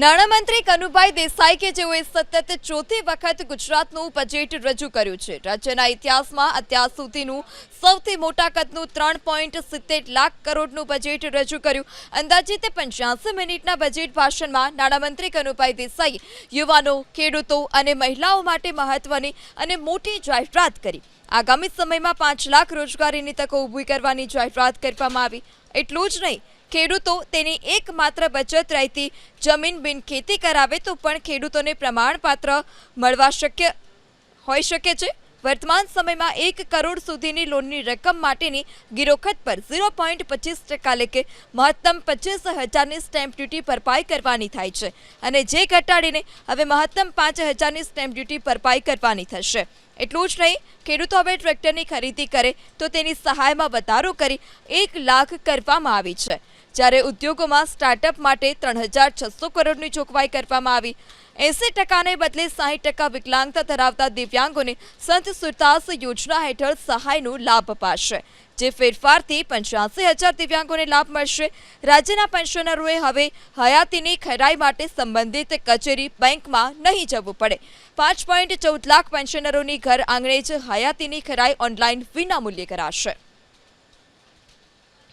નાણામંત્રી કનુભાઈ દેસાઈ કે જેઓએ સતત ચોથી વખત ગુજરાતનું બજેટ રજૂ કર્યું છે। રાજ્યના ઇતિહાસમાં અત્યાર સુધીનું સૌથી મોટા કદનું 3.70 લાખ કરોડનું બજેટ રજૂ કર્યું। અંદાજિત 85 મિનિટના બજેટ ભાષણમાં નાણામંત્રી કનુભાઈ દેસાઈએ યુવાનો, ખેડૂતો અને મહિલાઓ માટે મહત્વની અને મોટી જાહેરાત કરી। આગામી સમયમાં 5 લાખ રોજગારીની તકો ઊભી કરવાની જાહેરાત કરવામાં આવી। એટલું જ નહીં, ખેડૂતો તેની એકમાત્ર બચત રહેતી જમીન બિનખેતી કરાવે તો પણ ખેડૂતોને પ્રમાણપત્ર મળવા શક્ય હોઈ શકે છે। વર્તમાન સમયમાં 1 કરોડ સુધીની લોનની રકમ માટેની ગિરોખત પર 0.25% એટલે કે મહત્તમ 25,000ની સ્ટેમ્પ ડ્યુટી ભરપાઈ કરવાની થાય છે અને જે ઘટાડીને હવે મહત્તમ 5,000ની સ્ટેમ્પ ડ્યુટી ભરપાઈ કરવાની થશે। એટલું જ નહીં, ખેડૂતો હવે ટ્રેક્ટરની ખરીદી કરે તો તેની સહાયમાં વધારો કરી 1 લાખ કરવામાં આવી છે, જ્યારે ઉદ્યોગોમાં સ્ટાર્ટઅપ માટે 3,600 કરોડની જોગવાઈ કરવામાં આવી। 80%ને બદલે 60% વિકલાંગતા ધરાવતા દિવ્યાંગોને સંત સુરદાસ યોજના હેઠળ સહાયનો લાભ અપાશે, જે ફેરફારથી 85,000 દિવ્યાંગોને લાભ મળશે। રાજ્યના પેન્શનરોએ હવે હયાતીની ખરાઈ માટે સંબંધિત કચેરી બેંકમાં નહીં જવું પડે। 5.14 લાખ પેન્શનરોની ઘર આંગણે જ હયાતીની ખરાઈ ઓનલાઈન વિનામૂલ્યે કરાશે।